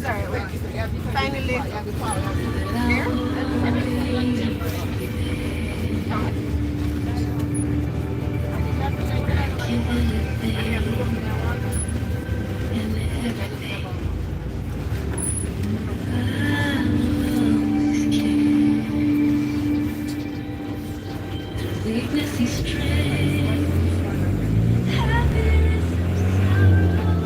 Sorry, wait. Finally. Here? Weakness is strength, happiness is sorrow.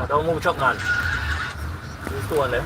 đâu ngu chậm ngàn tuần đấy.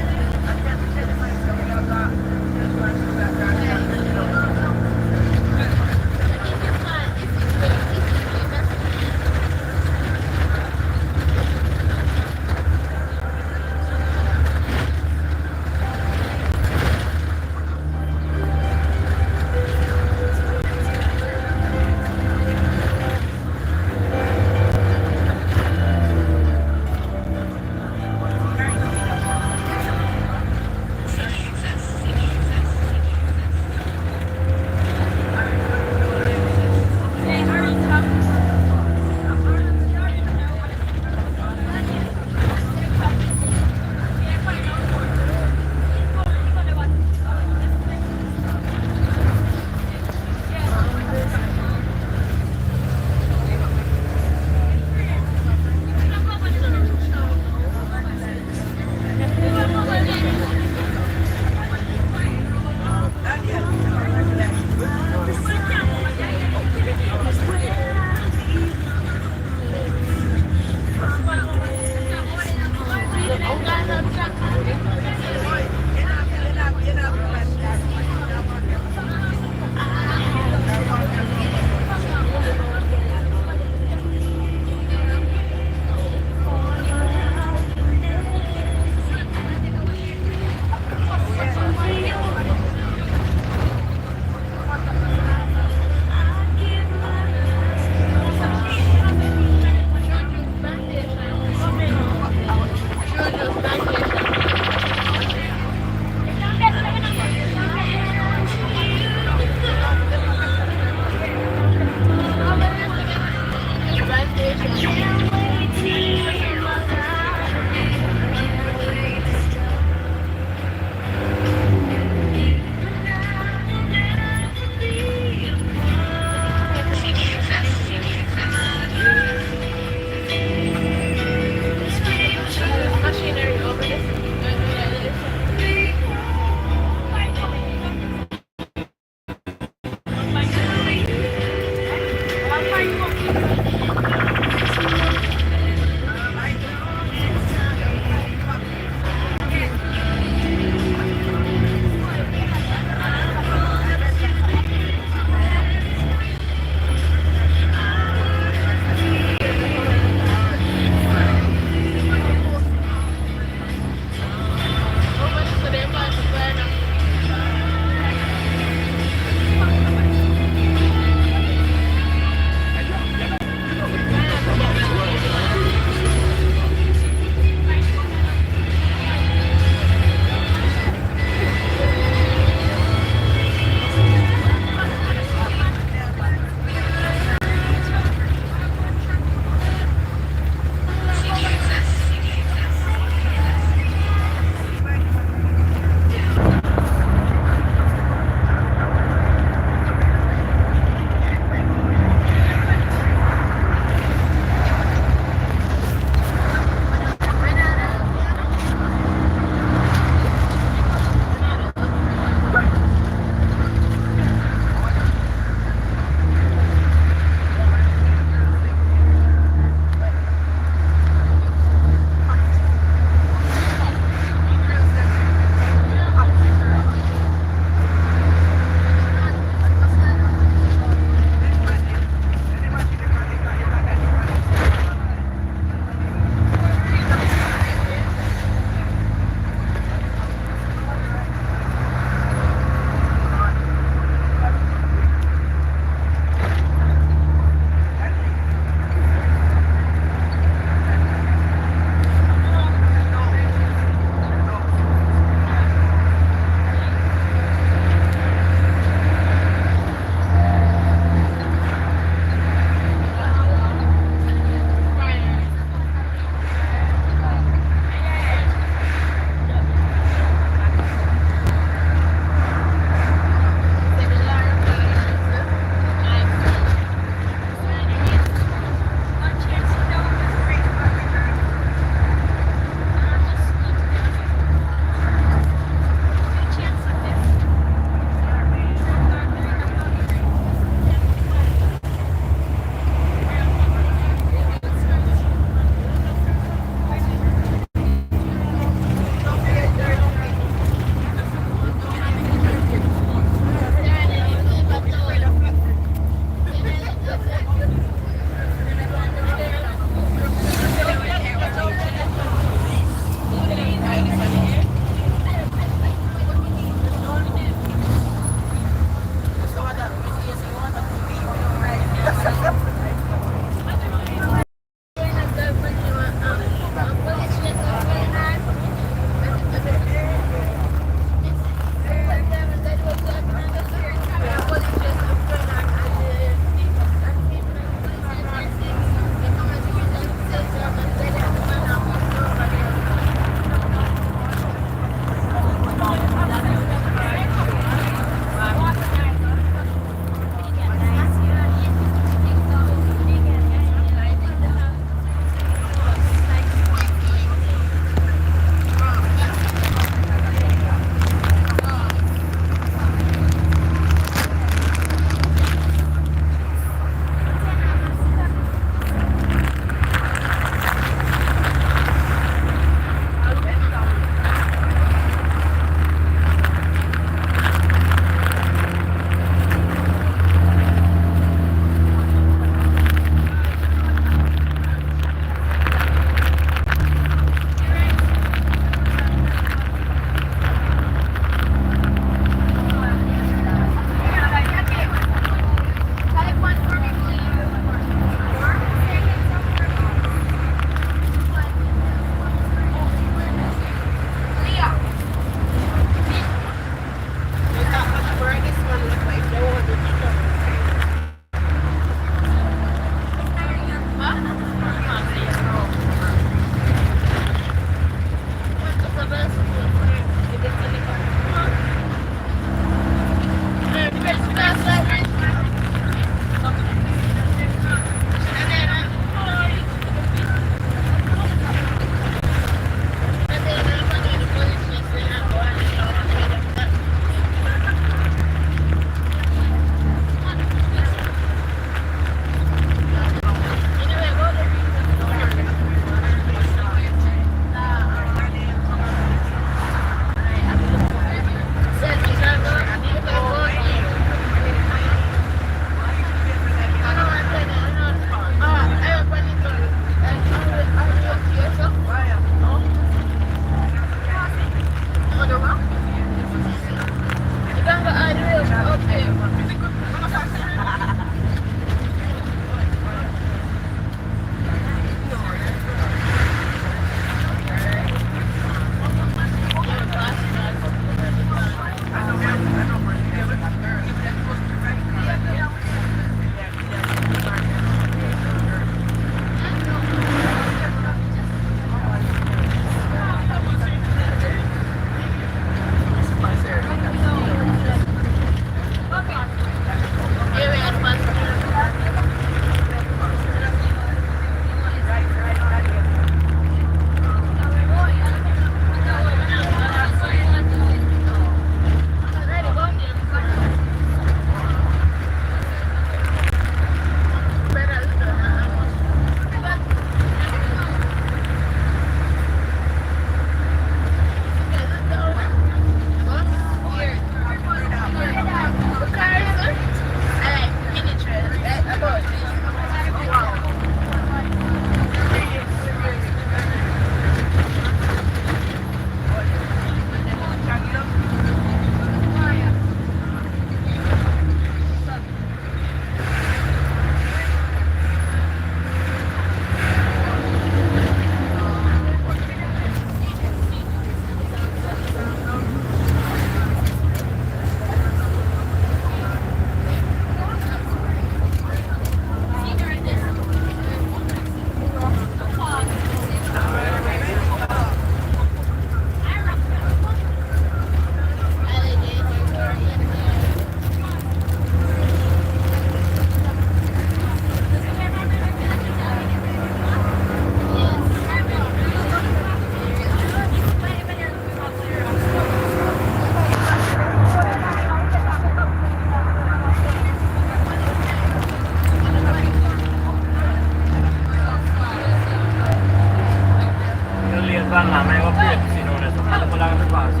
lugar lá, mas eu aprecio, se não, né? Cada lugar é fácil.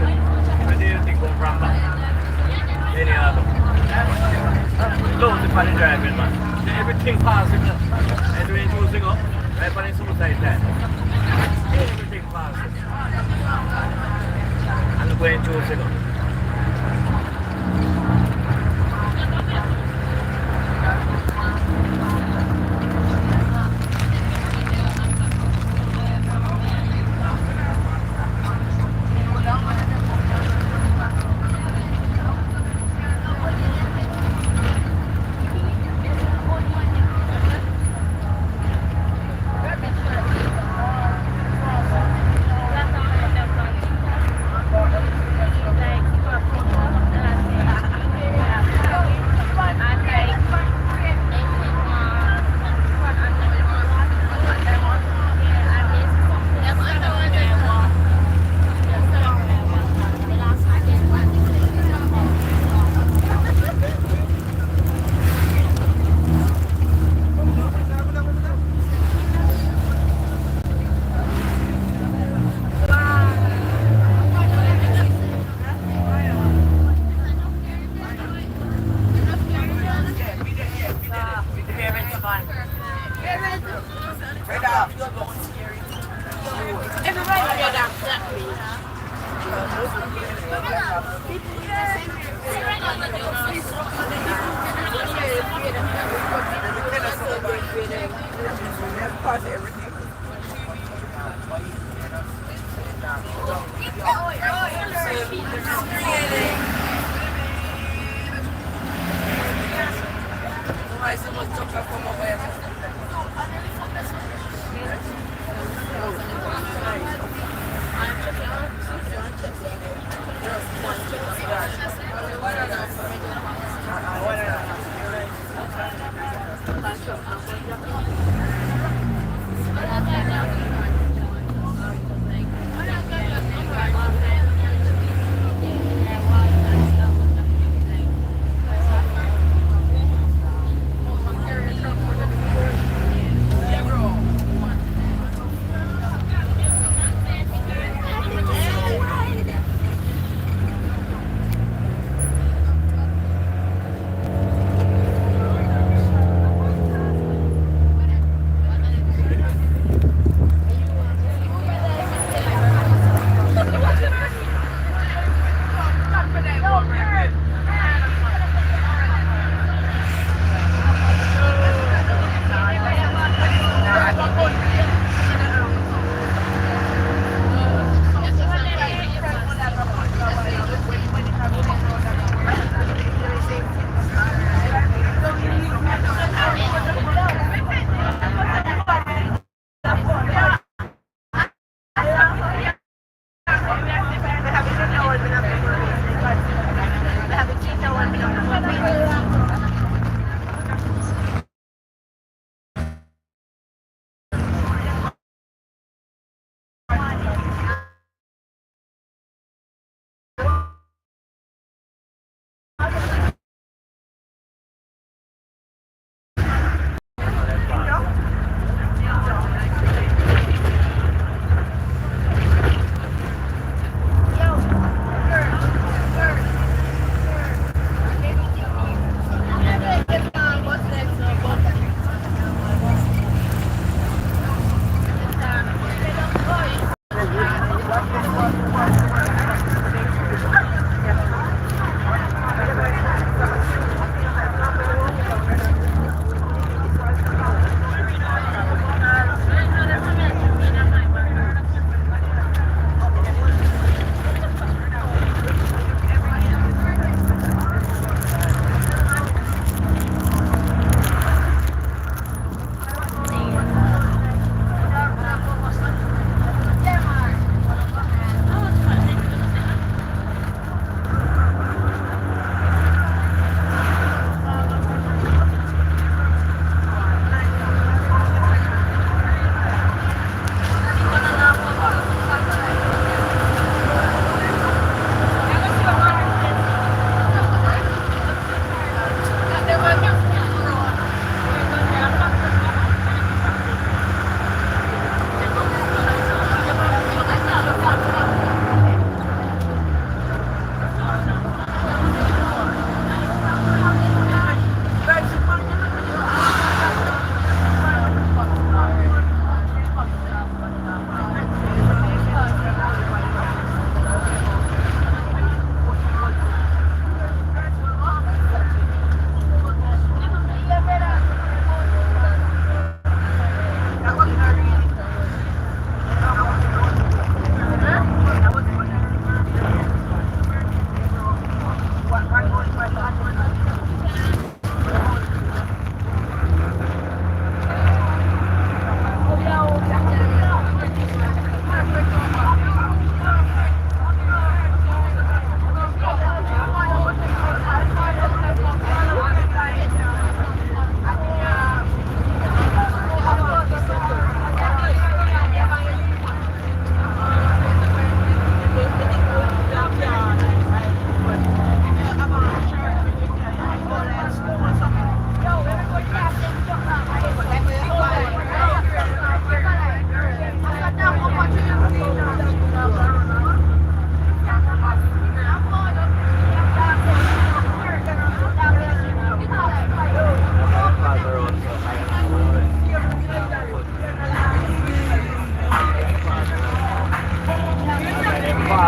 Mas eu tenho que comprar lá. Anyado. Loads of fun driving, man. Everything possible. And we're using up. Right, but it's suicide that. Everything possible. And we're using up.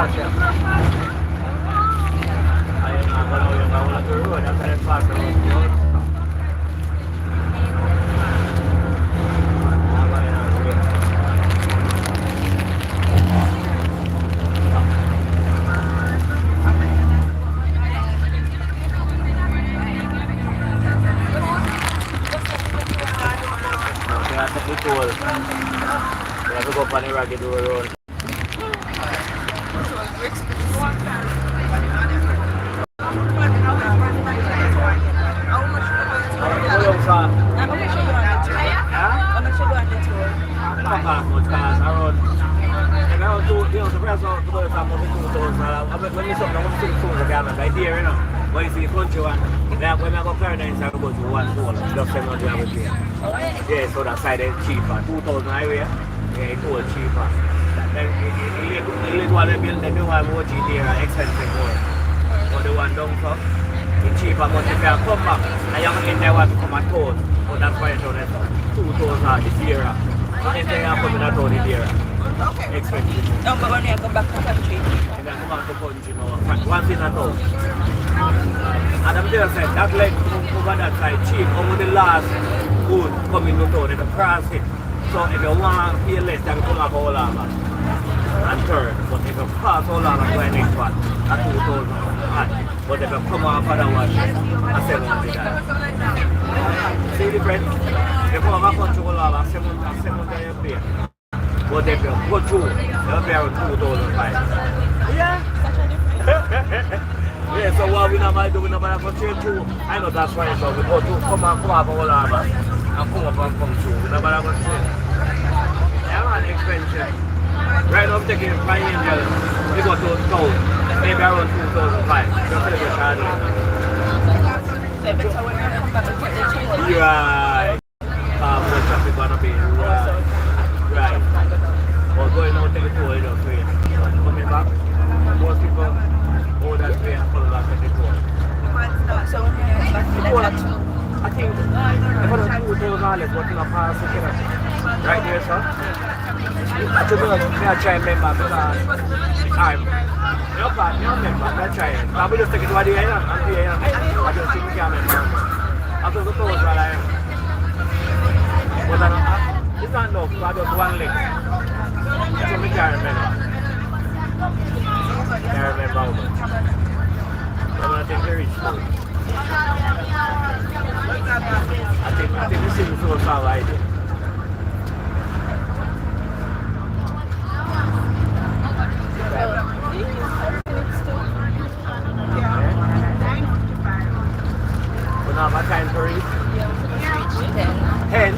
pass here. Ayun nga, wala yung wala to road. After that pass, there was road. Tool. We have to go up on the Ragged Road. When you see the country one, like when I go Paradise, I go to one pool, just 700 hours here. Yeah, so that side is cheaper. 2,000 highway, yeah, it's all cheaper. Then the little one they build, the new one more cheap there, expensive more. But the one down south, it's cheaper, but if you come back, and you can get one to come at town, but that's why it's on that 2,000 this year. So if they are coming at town this year, expensive. No, but when you go back to country. And then come back to country now, once in a town. And I'm there saying that leg over that side cheap, over the last good coming to town, they can cross it. So if you want to pay less, then come up all over and turn. But if you pass all over and go in next one, at 2,000. But if you come off of that one, at 700. See the difference? If you come off country all over, 700 you pay. But if you go through, you'll pay around 2,500. Yeah? Yeah, so what we normally do, we normally go straight through. I know that's why, so we go to come up all over and come up and come through. We normally go straight. Yeah, man, expensive. Right now I'm taking 5 Angels. We go to town, maybe around 2,500. Just a little short. Right. The traffic gonna be right. Right. But going out to the toll, you just wait. Coming back, most people go that way and come back to the toll. So I think if I don't do those knowledge, what you pass it, right there, sir. I should do it. I try and remember because I'm your member, I try it. But we just take it to the end and the end. I just think we can't remember. After the toll, what I am. But it's not enough, so I just one leg. So we can't remember. Can't remember how much. I'm going to take the rich food. I think this is so far right there. We don't have a time for it? 10.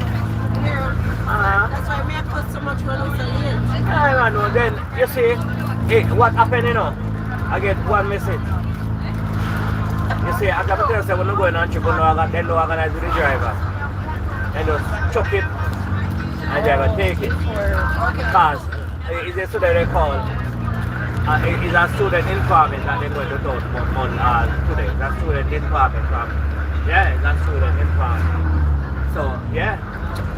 That's why I put so much money for you. I know. Then you see, hey, what happened, you know? I get one message. You see, I got to tell you when I'm going on trip, they don't organize with the driver. And just chuck it, and the driver take it. Because it's a student they call. It's a student informing that they're going to talk on today. It's a student informing from. Yeah, it's a student informing. So, yeah.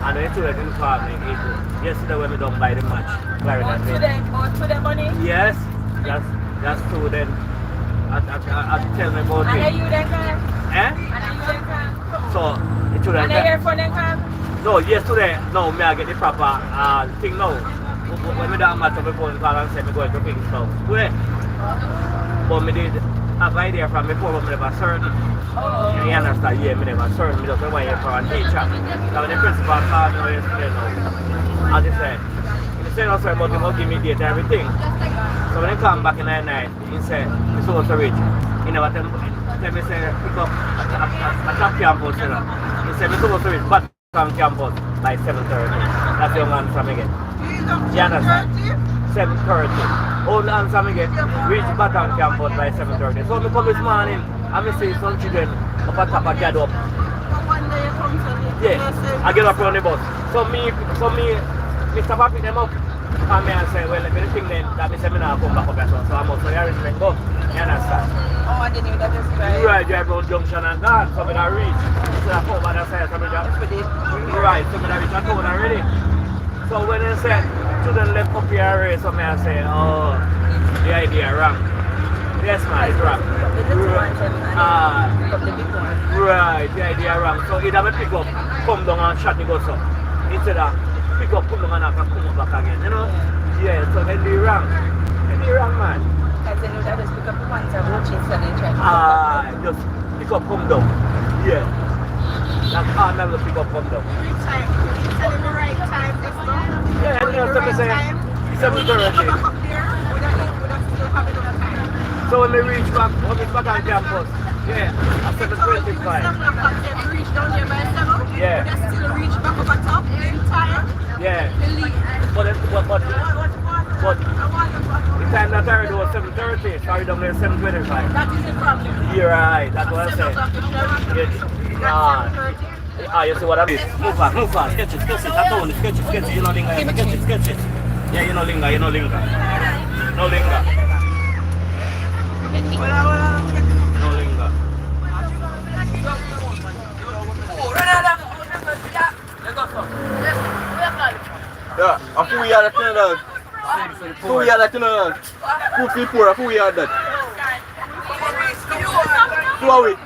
And the student informing is yesterday when we don't buy the match. Student money? Yes, that's student. I tell me about it. And you then come? Eh? And you then come? So, it should have. And your phone then come? No, yesterday, no, me I get the proper thing now. When we don't match up the phone call and say me going to Kingston. Today. But me did have idea from before, but me never certain. You understand? Yeah, me never certain. Me just went for a teacher. Now the principal called me yesterday now. As he said, he said also about him, give me date and everything. So when he come back in the night, he said, he's so rich. He never tell me, say, pick up a top campus, you know. He said, he's so rich, but from campus by 7:30. That's the young answer me get. You understand? 7:30. Old answer me get. Reach Baton campus by 7:30. So I come this morning and I see some children up at top of get up. Yeah, I get up on the bus. So me, Mr. Papi them up. And me and say, well, if anything then, that means I'm not come back up as well. So I'm also here in go. You understand? Oh, I didn't know that is right. Right, drive around junction and gone. So when I reach, so I come back and say, so I right, so when I reach, I told already. So when they say, children left up here already, so I say, oh, the idea wrong. Yes, man, it's wrong. The little one, from the big one. Right, the idea wrong. So either we pick up, come down and shot the go so. Instead of pick up, come down and come up back again, you know? Yeah, so then they wrong. Then they wrong, man. Because they know that just pick up the ones and watch it so they try to Just pick up, come down. Yeah. That's all never pick up, come down. Which time? Tell him the right time, Yeah, you know, so we say 7:30. So when we reach back on campus, yeah, at 7:25. Reach down there by 7. Yeah. We just still reach back up at top in time. Yeah. We leave. But the time that I heard was 7:30, so I down there 7:25. That is the problem. You're right, that's what I said. You see what I mean? Move fast, sketch it, I told you, sketch it, you know linger, sketch it. Yeah, you know linger. No linger. No linger. Yeah, a full year that you know. Full year that you know. Full people, a full year that. 2 weeks.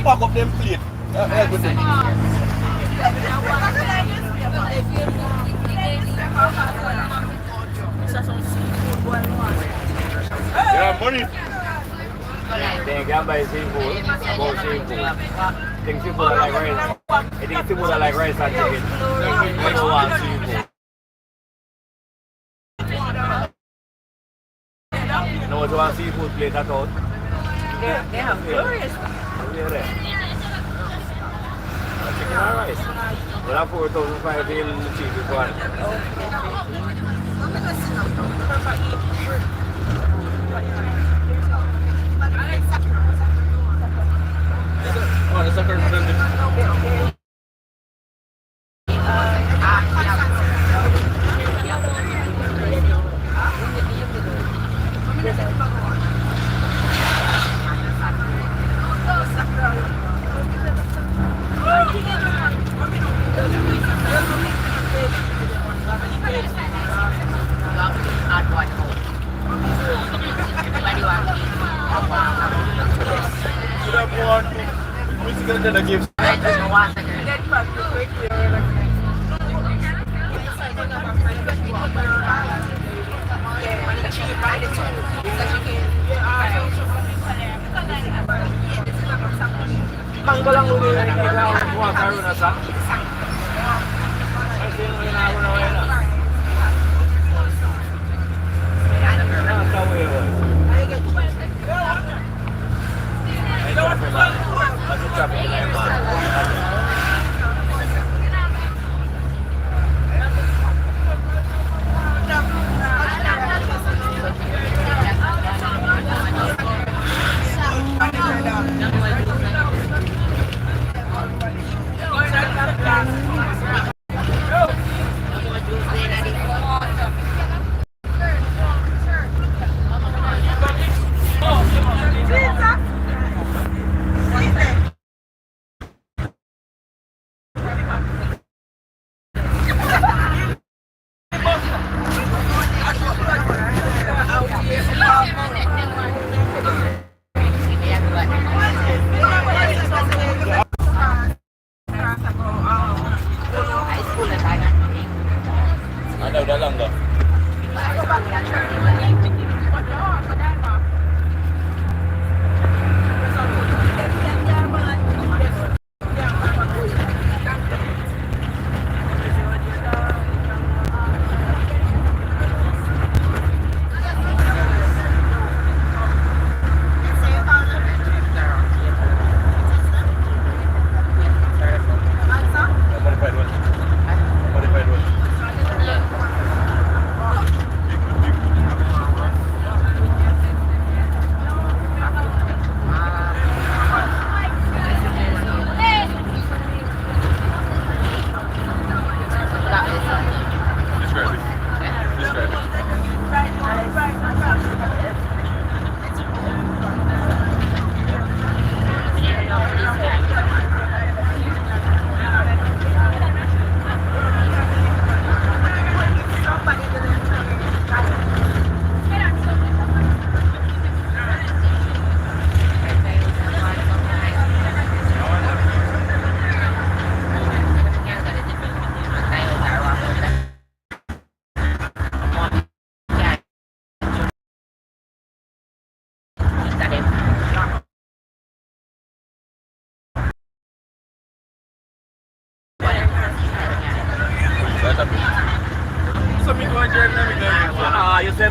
Pack up them plate. Everything. Yeah, money. They can buy seafood, about seafood. Think people are like rice. I think people are like rice and chicken. They don't want seafood. You know what you want seafood plate at all? They have glorious. Chicken and rice. We have 4,500 in the cheapest one. Oh, the sucker friendly. The gifts. Mangko lang uli na ikaw karon na sa. Ay sino na ako na wala. Tawo yun. Masuk traffic na yun.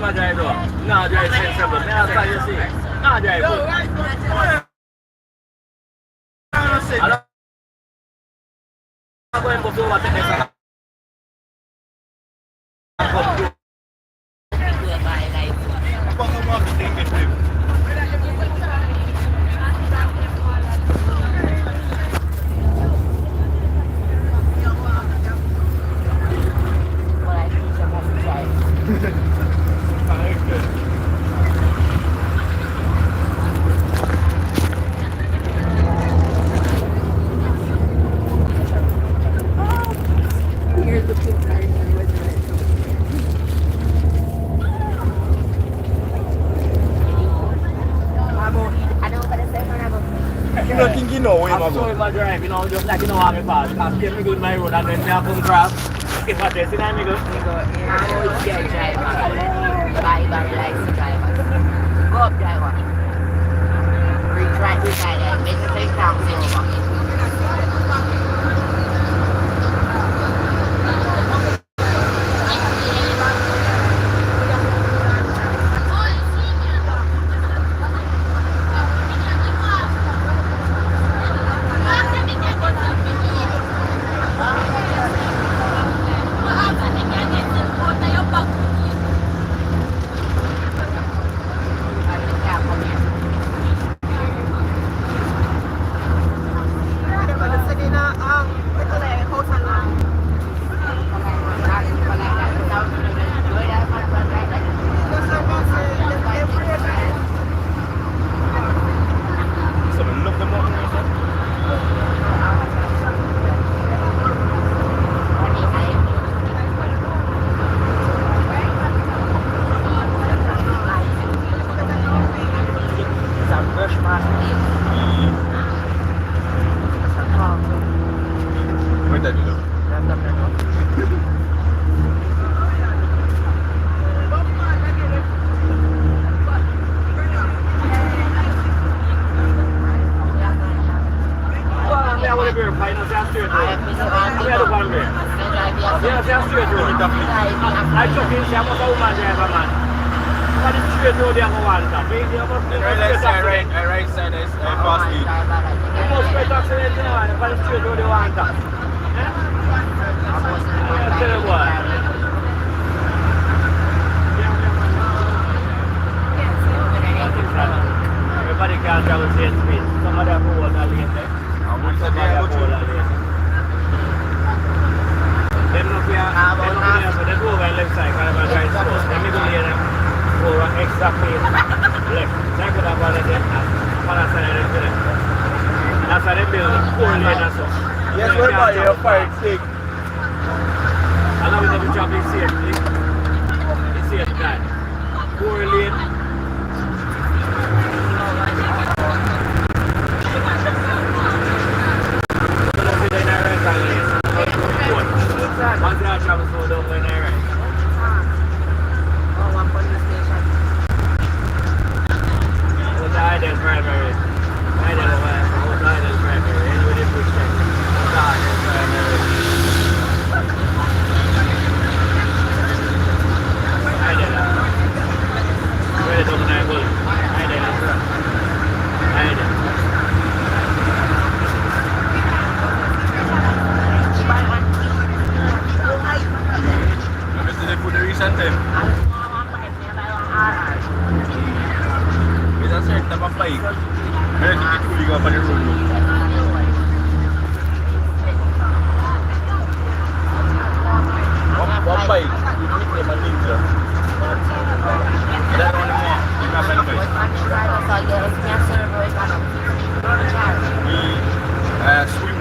my drive though. Nah, drive sensible. Me not try you see. Nah, drive good. I'm going to go over to next one. You don't think you know where I'm I'm so going? my drive, you know, just like you know how me pass. Because if me go in my road and then me come cross, if I test it, I me go. Go up, driver. Reach right beside that. Make the thing down over. I took in some of the woman driver man. But it's straight road there for one time. Right side is fast speed. You must pay accident in one, but it's straight road there one time. I'll tell you what. Everybody can travel same speed. Some of them go on that lane there. Some of them go on that lane. Them look here, so they go over left side, kind of a drive slow. Then we go here and go exactly left. They could have one of them, one side of them. That's why they build 4 lane or so. Yes, we're by your fire stick. I love it every job is safe. It's safe guy. 4 lane. Once I travel slow down when I ride. One police station. What's the idle primary? Idle what's the idle primary? Anybody push that? What's the idle primary? Idle. Where the double nine bullet? Idle. Idle. For the recent time. It's a certain type of bike. I don't think it's fully up on the road. One bike, you put them on Ninja. That one more. You have any bike? Swim.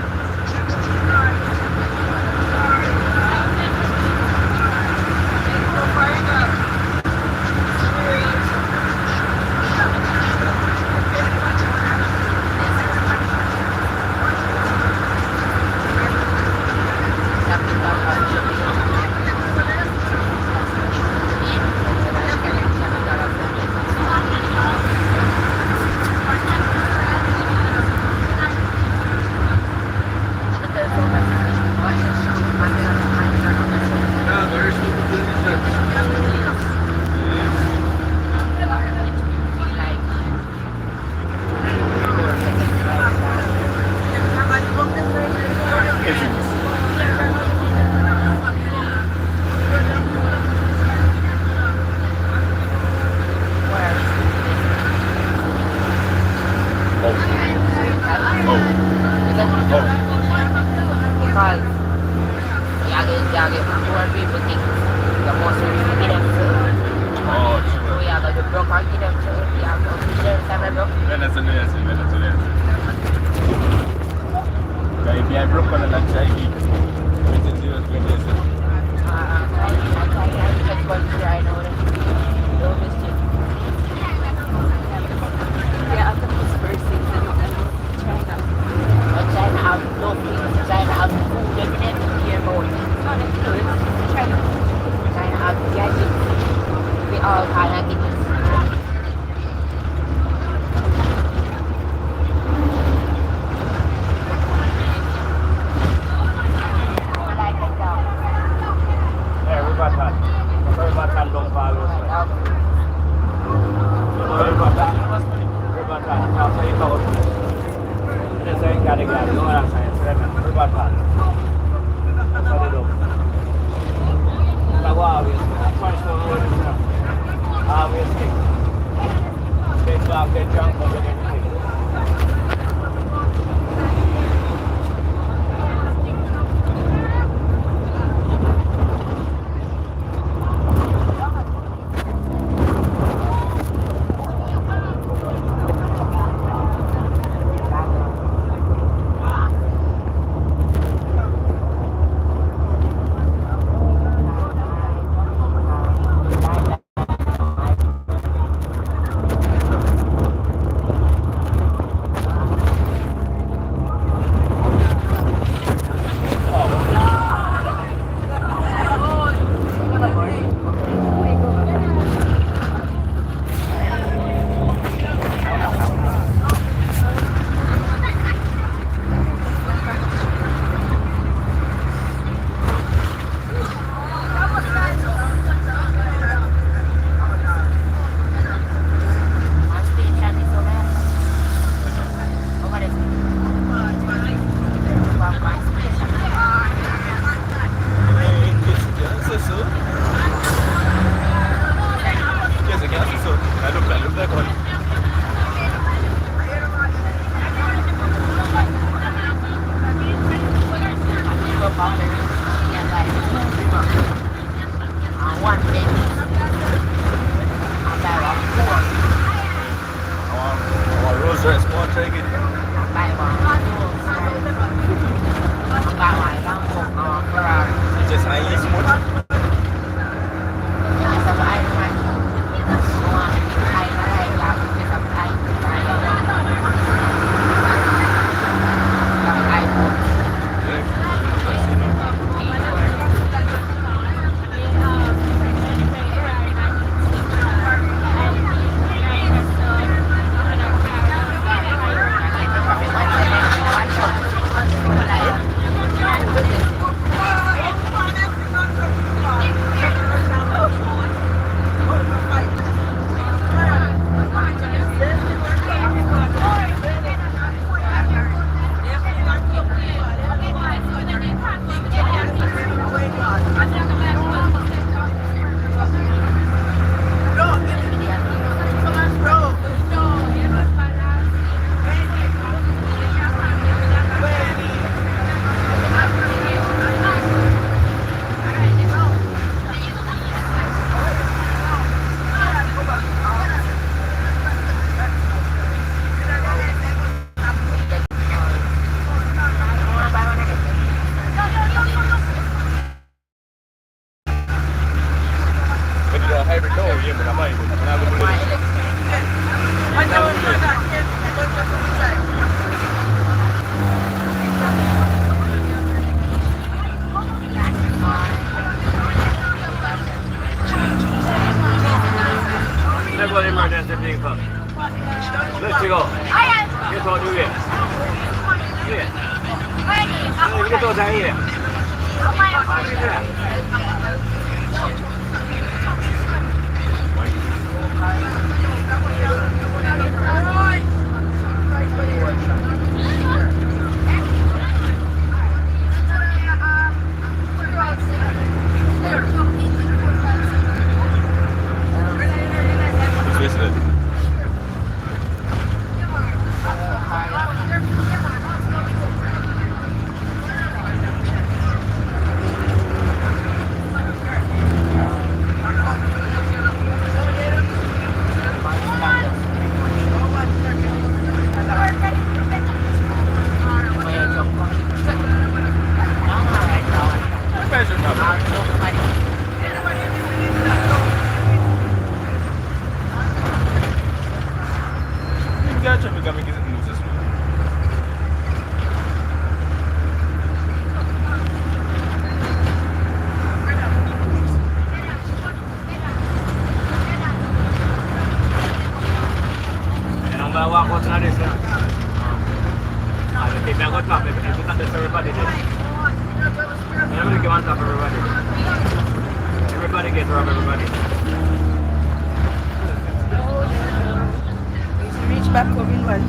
Venezuelense. Kaya biyay-brook pa na lang siya, Yeah, I've got this first season of China. China out, China out, living in the year more. Not influence, China. China out, yeah, we all kind of get this. Peribatan dong Palu. Peribatan kalau saya tahu. Ini saya gade-gade orang saya peribatan. Saya dong. Tahu habis. Habis. Get drunk over everything. gonna make it lose this one. And ang bawa ko na rin siya. Take me a good map, I put on this for everybody. And I'm gonna give on top of everybody. Everybody gets around everybody. Reach back home in one.